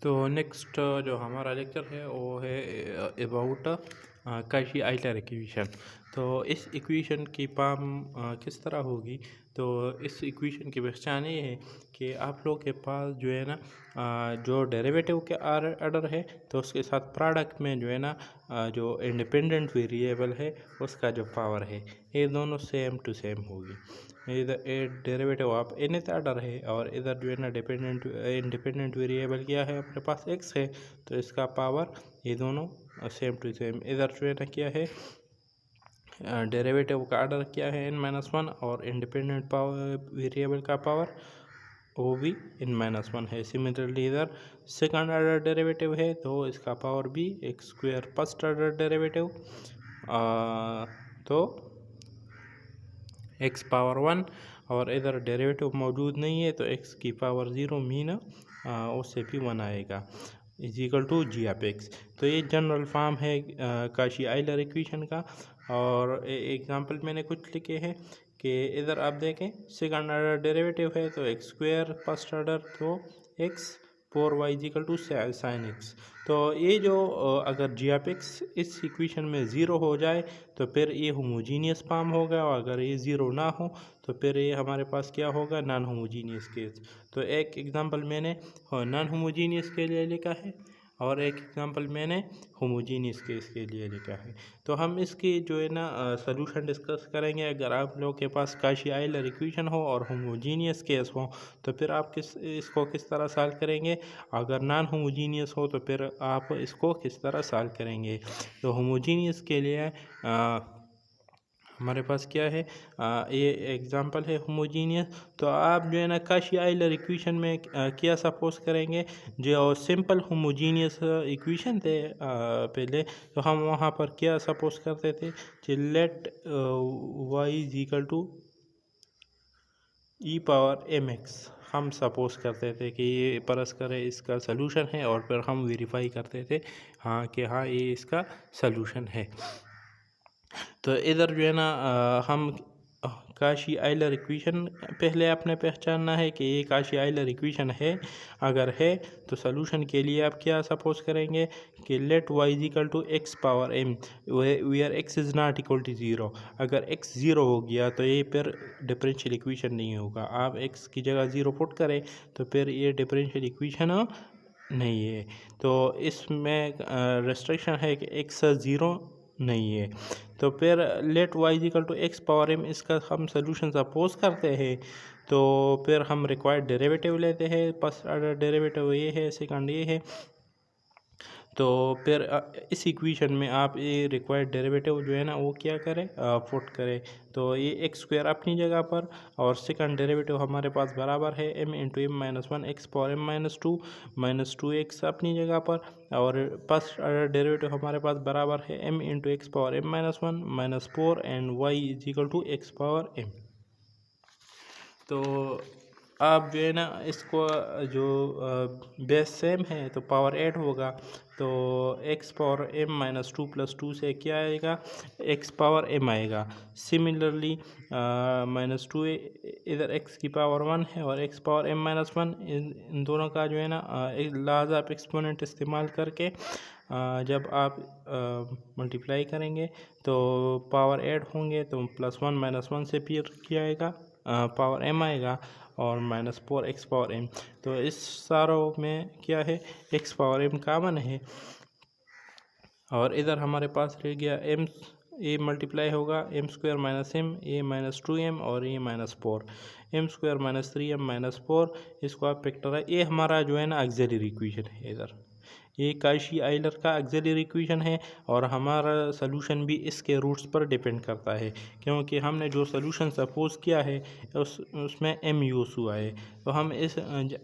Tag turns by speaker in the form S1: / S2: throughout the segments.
S1: तो नेक्स्ट जो हमारा लेक्चर है वो है अबाउट काशी आइलर इक्वेशन। तो इस इक्वेशन की पाम किस तरह होगी। तो इस इक्वेशन की पहचान ये है कि आप लोग के पास जो है ना जो डेरिवेटिव के ऑर्डर है तो उसके साथ प्रोडक्ट में जो है ना जो इंडिपेंडेंट वेरिएबल है उसका जो पावर है ये दोनों सेम टू सेम होगी। इधर ए डेरिवेटिव ऑफ nth ऑर्डर है और इधर जो है ना इंडिपेंडेंट वेरिएबल क्या है अपने पास x है, तो इसका पावर ये दोनों सेम टू सेम। इधर जो है ना क्या है डेरिवेटिव का ऑर्डर क्या है n-1 और इंडिपेंडेंट पावर वेरिएबल का पावर वो भी n-1 है। सिमिलरली इधर सेकंड ऑर्डर डेरिवेटिव है तो इसका पावर भी x² फर्स्ट ऑर्डर डेरिवेटिव तो x पावर 1 और इधर डेरिवेटिव मौजूद नहीं है तो x की पावर 0 मीन उससे भी 1 आएगा is equal to g of x. तो ये जनरल फॉर्म है काशी आइलर इक्वेशन का। और एग्जांपल मैंने कुछ लिखे हैं कि इधर आप देखें सेकंड ऑर्डर डेरिवेटिव है तो x² फर्स्ट ऑर्डर तो x 4y is equal to sine x. तो ये जो अगर जी ऑफ एक्स इस इक्वेशन में ज़ीरो हो जाए तो फिर ये होमोजीनियस फॉर्म होगा और अगर ये ज़ीरो ना हो तो फिर ये हमारे पास क्या होगा नॉन होमोजीनियस केस। तो एक एग्जांपल मैंने नॉन होमोजीनियस के लिए लिखा है और एक एग्जांपल मैंने होमोजीनियस केस के लिए लिखा है। तो हम इसकी जो है ना सलूशन डिस्कस करेंगे। अगर आप लोग के पास काशी आइलर इक्वेशन हो और होमोजीनियस केस हो तो फिर आप इसको किस तरह सॉल्व करेंगे। अगर नॉन होमोजीनियस हो तो फिर आप इसको किस तरह सॉल्व करेंगे। तो होमोजीनियस के लिए हमारे पास क्या है ये एग्जांपल है होमोजीनियस। तो आप जो है ना काशी आइलर इक्वेशन में क्या सपोज करेंगे जो सिंपल होमोजीनियस इक्वेशन थे पहले तो हम वहाँ पर क्या सपोज करते थे कि let y is equal to e power m x. हम सपोज करते थे कि ये परस्पर इसका सलूशन है और फिर हम वेरीफाई करते थे हाँ कि हाँ ये इसका सलूशन है। तो इधर जो है ना हम काशी आइलर इक्वेशन पहले आपने पहचानना है कि ये काशी आइलर इक्वेशन है। अगर है तो सलूशन के लिए आप क्या सपोज करेंगे कि let y is equal to x power m where x is not equal to zero. अगर x ज़ीरो हो गया तो ये फिर डिफरेंशियल इक्वेशन नहीं होगा। आप x की जगह ज़ीरो पुट करें तो फिर ये डिफरेंशियल इक्वेशन नहीं है। तो इसमें रेस्ट्रिक्शन है कि x ज़ीरो नहीं है। तो फिर let y is equal to x power m इसका हम सोल्यूशन सपोज करते हैं तो फिर हम रिक्वायर्ड डेरिवेटिव लेते हैं। फर्स्ट ऑर्डर डेरिवेटिव ये है सेकंड ये है। तो फिर इस इक्वेशन में आप ये रिक्वायर्ड डेरिवेटिव जो है ना वो क्या करें पुट करें। तो ये x² अपनी जगह पर और सेकंड डेरिवेटिव हमारे पास बराबर है m into m minus one x power m minus two x अपनी जगह पर। और फर्स्ट ऑर्डर डेरिवेटिव हमारे पास बराबर है m into x power m minus one minus four and y is equal to x power m। तो आप जो है ना इसको जो बेस सेम है तो पावर ऐड होगा तो x power m minus two plus two से क्या आएगा x पावर m आएगा। सिमिलरली माइनस टू इधर x की पावर 1 है और x power m minus one in दोनों का जो है ना लॉज ऑफ एक्सपोनेंट इस्तेमाल करके जब आप मल्टीप्लाई करेंगे तो पावर ऐड होंगे तो प्लस वन माइनस वन से फिर क्या आएगा पावर m आएगा और minus four x power m। तो इस सारों में क्या है x पावर m कॉमन है और इधर हमारे पास रह गया m ए मल्टीप्लाई होगा m² minus m a minus two m और a minus four m² minus three m minus four. इसको आप फैक्टर ये हमारा जो है ना ऑक्सिलरी इक्वेशन है। इधर ये काशी आइलर का ऑक्सिलरी इक्वेशन है और हमारा सलूशन भी इसके रूट्स पर डिपेंड करता है क्योंकि हमने जो सलूशन सपोज किया है उसमें m यूज़ हुआ है। तो हम इस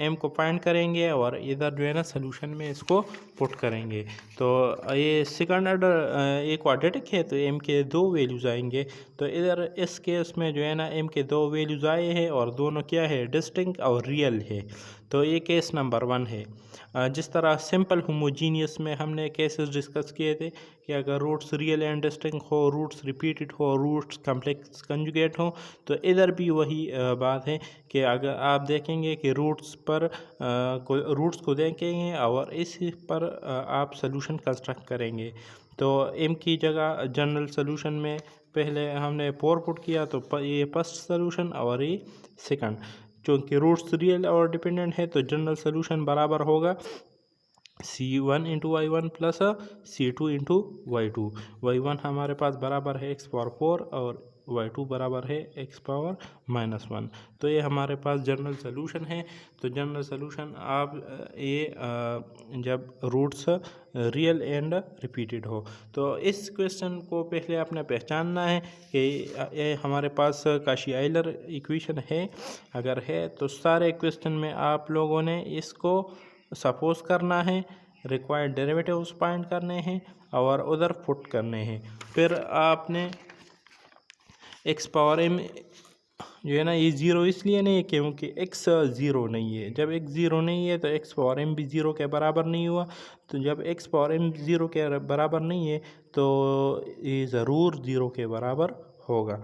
S1: m को फाइंड करेंगे और इधर जो है ना सलूशन में इसको पुट करेंगे। तो ये सेकंड ऑर्डर ये क्वाड्रेटिक है तो m के दो वैल्यूज़ आएंगे। तो इधर इस केस में जो है ना m के दो वैल्यूज़ आए हैं और दोनों क्या है डिस्टिंक्ट और रियल है। तो ये केस नंबर 1 है। जिस तरह सिंपल होमोजीनियस में हमने केसेस डिस्कस किए थे कि अगर रूट्स रियल एंड डिस्टिंक्ट हो, रूट्स रिपीटेड हो, रूट्स कम्प्लेक्स कंजुगेट हो, तो इधर भी वही बात है कि अगर आप देखेंगे कि रूट्स को देखेंगे और इस पर आप सोल्यूशन कंस्ट्रक्ट करेंगे। तो एम की जगह जनरल सोल्यूशन में पहले हमने 4 पुट किया, तो ये फर्स्ट सोल्यूशन और ये सेकंड। चूँकि रूट्स रियल और डिपेंडेंट है तो जनरल सोल्यूशन बराबर होगा C1 into Y1 plus C2 into Y2। Y1 हमारे पास बराबर है x⁴ और Y2 बराबर है x⁻⁻1। तो ये हमारे पास जनरल सोल्यूशन है। तो जनरल सोल्यूशन आप ये जब रूट्स रियल एंड रिपीटेड हो, तो इस क्वेश्चन को पहले आपने पहचानना है कि ये हमारे पास काशी-आइलर इक्वेशन है। अगर है तो सारे क्वेश्चन में आप लोगों ने इसको सपोज करना है, रिक्वायर्ड डेरिवेटिव्स फाइंड करने हैं और उधर पुट करने हैं। फिर आपने x⁻m जो है ना, ये ज़ीरो इसलिए नहीं है क्योंकि x ज़ीरो नहीं है। जब x ज़ीरो नहीं है तो x⁻m भी ज़ीरो के बराबर नहीं हुआ। तो जब x⁻m ज़ीरो के बराबर नहीं है तो ये ज़रूर ज़ीरो के बराबर होगा।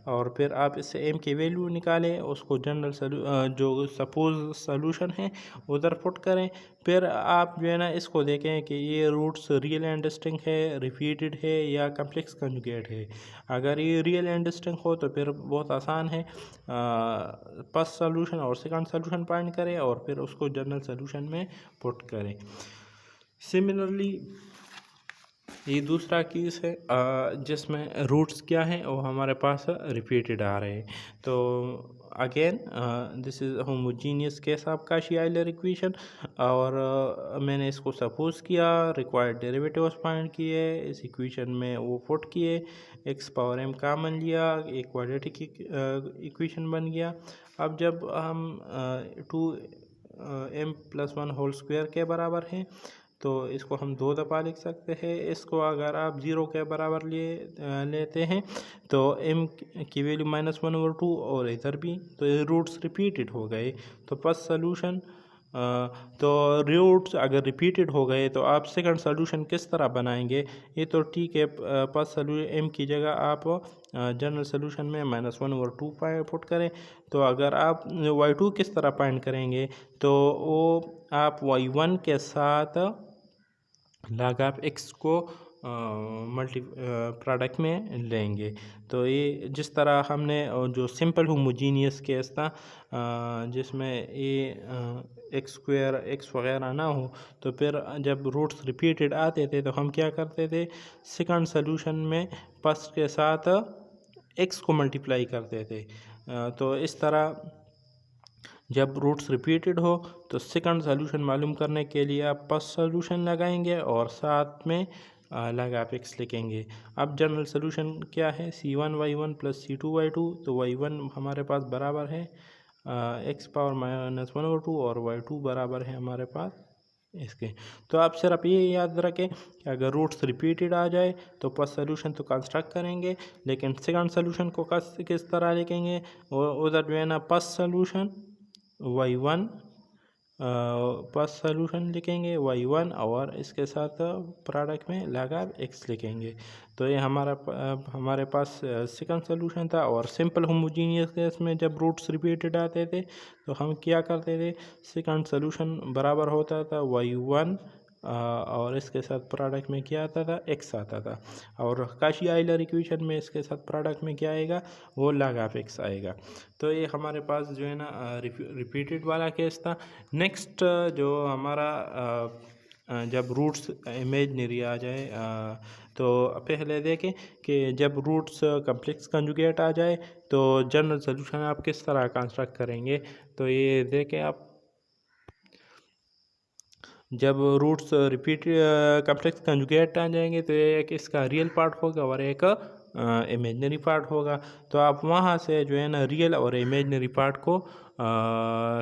S1: और फिर आप इससे m की वैल्यू निकालें, उसको जनरल जो सपोज सोल्यूशन है उधर पुट करें। फिर आप जो है ना इसको देखें कि ये रूट्स रियल एंड डिस्टिंक्ट है, रिपीटेड है या कम्प्लेक्स कंजुगेट है। अगर ये रियल एंड डिस्टिंक्ट हो तो फिर बहुत आसान है, फर्स्ट सोल्यूशन और सेकंड सोल्यूशन फाइंड करें और फिर उसको जनरल सोल्यूशन में पुट करें। सिमिलरली ये दूसरा केस है जिसमें रूट्स क्या हैं और हमारे पास रिपीटेड आ रहे हैं। तो again this is homogeneous case of Cauchy Euler equation और मैंने इसको सपोज किया, रिक्वायर्ड डेरिवेटिव्स फाइंड किए, इस इक्वेशन में वो पुट किए, x⁻m कॉमन लिया, एक क्वाड्रेटिक इक्वेशन बन गया। अब जब हम 2m+1 होल स्क्वायर के बराबर है तो इसको हम 2 दफ़ा लिख सकते हैं। इसको अगर आप 0 के बराबर लेते हैं तो m की वैल्यू -1/2 और इधर भी, तो ये रूट्स रिपीटेड हो गए। तो फर्स्ट सोल्यूशन तो रूट्स अगर रिपीटेड हो गए तो आप सेकंड सोल्यूशन किस तरह बनाएंगे? ये तो ठीक है, फर्स्ट सोल्यूशन m की जगह आप जनरल सोल्यूशन में -1/2 पुट करें। तो अगर आप y2 किस तरह फाइंड करेंगे? तो वो आप y1 के साथ log ऑफ x को प्रोडक्ट में लेंगे। तो ये जिस तरह हमने जो सिंपल होमोजीनियस केस था जिसमें ये x² x वगैरह ना हो, तो फिर जब रूट्स रिपीटेड आते थे तो हम क्या करते थे, सेकंड सोल्यूशन में फर्स्ट के साथ x को मल्टीप्लाई करते थे। तो इस तरह जब रूट्स रिपीटेड हो तो सेकंड सोल्यूशन मालूम करने के लिए आप फर्स्ट सोल्यूशन लगाएंगे और साथ में log ऑफ x लिखेंगे। अब जनरल सोल्यूशन क्या है? C1 y1 plus C2 y2। तो y1 हमारे पास बराबर है x⁻−1/2 और y2 बराबर है हमारे पास इसके। तो आप सिर्फ ये याद रखें कि अगर रूट्स रिपीटेड आ जाए तो फर्स्ट सोल्यूशन तो कंस्ट्रक्ट करेंगे, लेकिन सेकंड सोल्यूशन को किस तरह लिखेंगे? उधर जो है ना first solution y1 first solution लिखेंगे y1 और इसके साथ प्रोडक्ट में log ऑफ x लिखेंगे। तो ये हमारे पास सेकंड सोल्यूशन था। और सिंपल होमोजीनियस केस में जब रूट्स रिपीटेड आते थे तो हम क्या करते थे, सेकंड सोल्यूशन बराबर होता था y1 और इसके साथ प्रोडक्ट में क्या आता था, x आता था। और काशी-आइलर इक्वेशन में इसके साथ प्रोडक्ट में क्या आएगा, वो log ऑफ x आएगा। तो ये हमारे पास जो है ना रिपीटेड वाला केस था। नेक्स्ट जो हमारा जब रूट्स इमेजनरी आ जाए तो पहले देखें कि जब रूट्स कम्प्लेक्स कंजुगेट आ जाए तो जनरल सोल्यूशन आप किस तरह कंस्ट्रक्ट करेंगे। तो ये देखें आप, जब रूट्स कम्प्लेक्स कंजुगेट आ जाएंगे तो एक इसका रियल पार्ट होगा और एक इमेजनरी पार्ट होगा। तो आप वहाँ से जो है ना रियल और इमेजनरी पार्ट को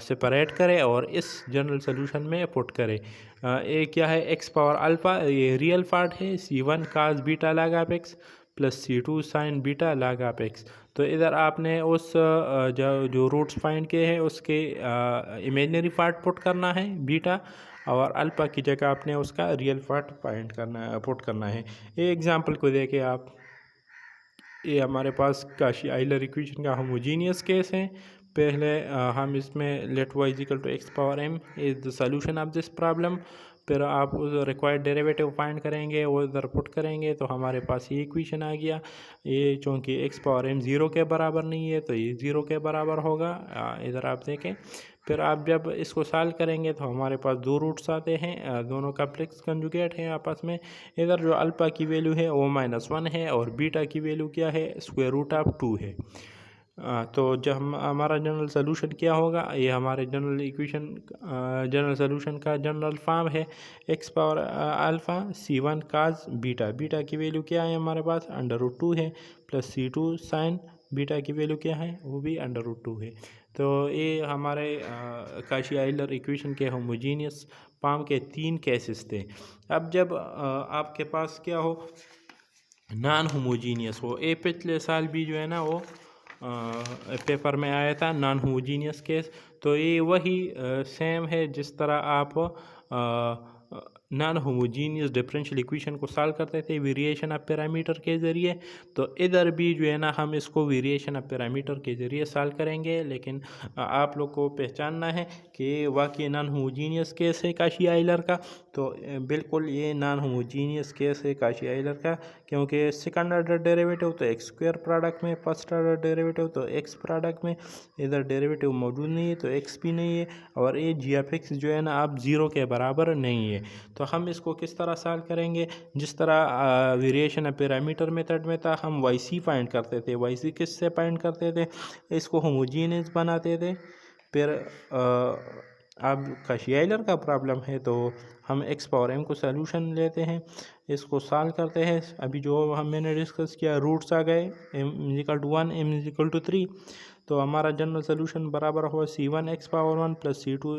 S1: सेपरेट करें और इस जनरल सोल्यूशन में पुट करें। ये क्या है, x⁻α, ये रियल पार्ट है, C1 cos beta log of x plus C2 sin beta log of x। तो इधर आपने उस जो रूट्स फाइंड किए हैं उसके इमेजनरी पार्ट पुट करना है बीटा, और अल्फा की जगह आपने उसका रियल पार्ट फाइंड करना है, पुट करना है। ये एग्जांपल को देखें आप, ये हमारे पास काशी आइलर इक्वेशन का होमोजीनियस केस है। पहले हम इसमें let y equal to x power m is the solution of this problem. फिर आप उस रिक्वायर्ड डेरिवेटिव फाइंड करेंगे, वो इधर पुट करेंगे तो हमारे पास ये इक्वेशन आ गया। ये चूँकि एक्स पावर m ज़ीरो के बराबर नहीं है तो ये ज़ीरो के बराबर होगा। इधर आप देखें। फिर आप जब इसको सॉल्व करेंगे तो हमारे पास दो रूट्स आते हैं, दोनों कॉम्प्लेक्स कंजुगेट हैं आपस में। इधर जो अल्फ़ा की वैल्यू है वो -1 है और बीटा की वैल्यू क्या है, स्क्वायर रूट ऑफ 2 है। तो जब हमारा जनरल सोल्यूशन क्या होगा, ये हमारे जनरल इक्वेशन जनरल सोल्यूशन का जनरल फॉर्म है एक्स पावर अल्फ़ा c1 काज बीटा। बीटा की वैल्यू क्या है हमारे पास, √2 है, प्लस c2 साइन बीटा की वैल्यू क्या है, वो भी √2 है। तो ये हमारे काशी आइलर इक्वेशन के होमोजीनियस फॉर्म के 3 केसेस थे। अब जब आपके पास क्या हो, नॉन होमोजीनियस हो, ये पिछले साल भी जो है ना वो पेपर में आया था नॉन होमोजीनियस केस। तो ये वही सेम है जिस तरह आप नॉन होमोजीनियस डिफरेंशियल इक्वेशन को सॉल्व करते थे वेरिएशन ऑफ पैरामीटर के ज़रिए। तो इधर भी जो है ना हम इसको वेरिएशन ऑफ पैरामीटर के ज़रिए सॉल्व करेंगे। लेकिन आप लोग को पहचानना है कि वाकई नॉन होमोजीनियस केस है काशी आइलर का। तो बिल्कुल ये नॉन होमोजीनियस केस है काशी आइलर का, क्योंकि सेकंड ऑर्डर डेरिवेटिव तो एक्स स्क्वायर प्रोडक्ट में, फर्स्ट ऑर्डर डेरिवेटिव तो एक्स प्रोडक्ट में, इधर डेरिवेटिव मौजूद नहीं है तो एक्स भी नहीं है, और ये जी एफ एक्स जो है ना आप ज़ीरो के बराबर नहीं है। तो हम इसको किस तरह सॉल्व करेंगे, जिस तरह वेरिएशन ऑफ पैरामीटर मेथड में था, हम वाई सी फाइंड करते थे। वाई सी किस से फाइंड करते थे, इसको होमोजीनियस बनाते थे। फिर अब काशी आइलर का प्रॉब्लम है तो हम एक्स पावर m को सॉल्यूशन लेते हैं, इसको सॉल्व करते हैं। अभी जो मैंने डिस्कस किया, रूट्स आ गए, m=1 m=3। तो हमारा जनरल सोल्यूशन बराबर हुआ c1 x power 1 plus c2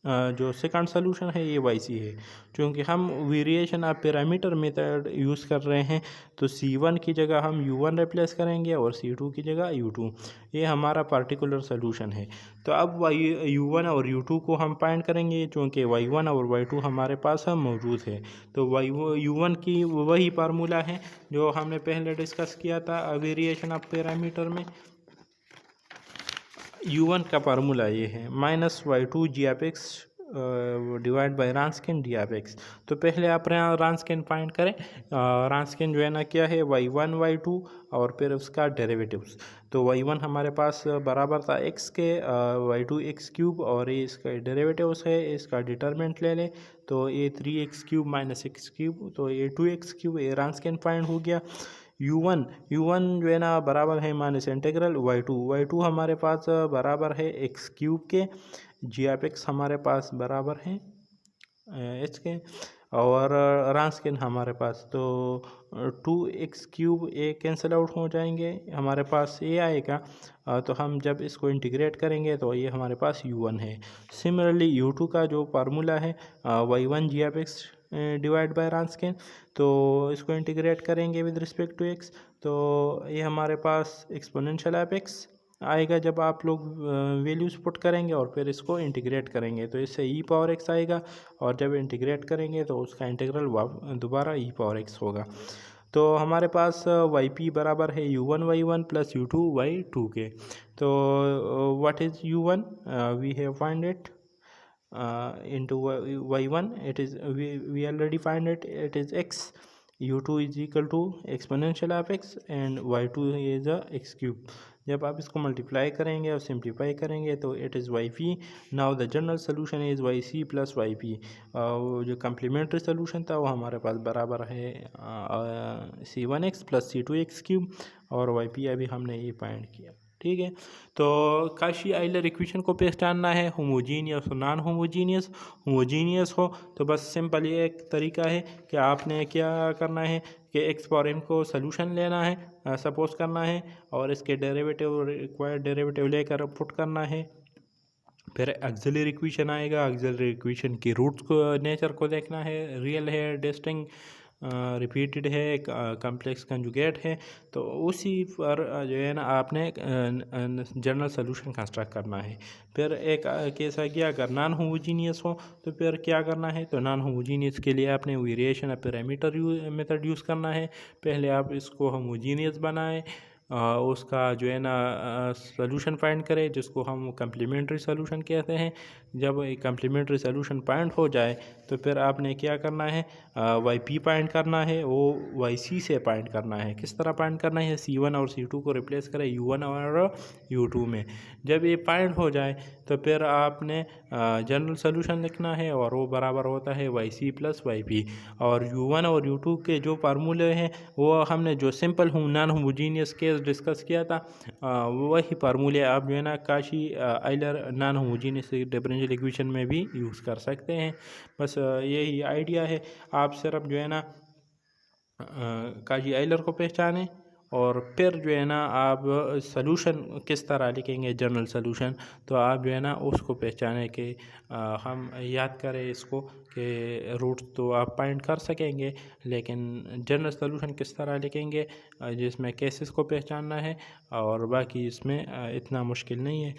S1: जो सेकंड सोल्यूशन है ये वाई सी है। क्योंकि हम variation of parameter method use कर रहे हैं तो c1 की जगह हम u1 रिप्लेस करेंगे और c2 की जगह u2। ये हमारा पार्टिकुलर सोल्यूशन है। तो अब u1 और u2 को हम फाइंड करेंगे, क्योंकि y1 और y2 हमारे पास मौजूद है। तो u1 की वही फार्मूला है जो हमने पहले डिस्कस किया था वेरिएशन ऑफ पैरामीटर में। u1 का फार्मूला ये है -y2 G F X divide by Wronskian D F X. तो पहले आप रांस्किन फाइंड करें। रांस्किन जो है ना क्या है, y1 y2 और फिर उसका डेरिवेटिव्स। तो y1 हमारे पास बराबर था x के, y2 x क्यूब, और ये इसका डेरिवेटिव्स है, इसका डिटरमिनेंट ले लें तो ये 3x cube minus x cube, तो ये 2x क्यूब, ये रांस्किन फाइंड हो गया। u1 जो है ना बराबर है माइनस इंटीग्रल y2 हमारे पास बराबर है x क्यूब के, जी एफ एक्स हमारे पास बराबर है एच के, और रांस्किन हमारे पास तो 2x क्यूब ए कैंसिल आउट हो जाएंगे, हमारे पास ये आएगा। तो हम जब इसको इंटीग्रेट करेंगे तो ये हमारे पास u1 है। सिमिलरली u2 का जो फार्मूला है y1 G F X divide by Wronskian, तो इसको इंटीग्रेट करेंगे विद रिस्पेक्ट टू x, तो ये हमारे पास एक्सपोनेंशियल ऑफ x आएगा जब आप लोग वैल्यूज़ पुट करेंगे और फिर इसको इंटीग्रेट करेंगे तो इससे ई पावर x आएगा, और जब इंटीग्रेट करेंगे तो उसका इंटीग्रल दोबारा ई पावर x होगा। तो हमारे पास वाई पी बराबर है u1 y1 plus u2 y2 के। तो what is u1, we have find it into y1, it is we already find it is x, u2 is equal to exponential of x and y2 is a x cube। जब आप इसको multiply करेंगे और simplify करेंगे तो it is y p. Now the general solution is y c plus y p. जो complementary solution था वो हमारे पास बराबर है c1 x plus c2 x cube, और वाई पी अभी हमने ये फाइंड किया। ठीक है, तो काशी आइलर इक्वेशन को पहचानना है होमोजीनियस और नॉन होमोजीनियस। होमोजीनियस हो तो बस सिंपल ये एक तरीका है कि आपने क्या करना है कि एक्स पावर m को सोल्यूशन लेना है, सपोज करना है, और इसके डेरिवेटिव रिक्वायर्ड डेरिवेटिव लेकर पुट करना है। फिर ऑक्सिलरी इक्वेशन आएगा, ऑक्सिलरी इक्वेशन की रूट्स को नेचर को देखना है, रियल है डिस्टिंक्ट रिपीटेड है, कम्प्लेक्स कंजुगेट है, तो उसी पर जो है ना आपने जनरल सोल्यूशन कंस्ट्रक्ट करना है। फिर एक केस आ गया अगर नॉन होमोजीनियस हो तो फिर क्या करना है, तो नॉन होमोजीनियस के लिए आपने वेरिएशन पैरामीटर मेथड यूज़ करना है। पहले आप इसको होमोजीनियस बनाएं, उसका जो है ना सोल्यूशन फाइंड करें जिसको हम कम्प्लीमेंट्री सोल्यूशन कहते हैं। जब कम्प्लीमेंट्री सोल्यूशन फाइंड हो जाए तो फिर आपने क्या करना है, वाई पी फाइंड करना है, वो वाई सी से फाइंड करना है। किस तरह फाइंड करना है, C1 और C2 को रिप्लेस करें U1 और U2 में। जब ये फाइंड हो जाए तो फिर आपने जनरल सोल्यूशन लिखना है और वो बराबर होता है y c plus y p. और U1 और U2 के जो फार्मूले हैं वो हमने जो simple non homogeneous case discuss किया था, वही फार्मूले आप जो है ना Kashi Euler non homogeneous differential equation में भी यूज़ कर सकते हैं। बस यही आइडिया है। आप सिर्फ जो है ना काशी आइलर को पहचानें और फिर जो है ना आप सलूशन किस तरह लिखेंगे जनरल सलूशन, तो आप जो है ना उसको पहचाने कि हम याद करें इसको कि रूट तो आप फाइंड कर सकेंगे लेकिन जनरल सलूशन किस तरह लिखेंगे, जिसमें केसेस को पहचानना है और बाकी इसमें इतना मुश्किल नहीं है।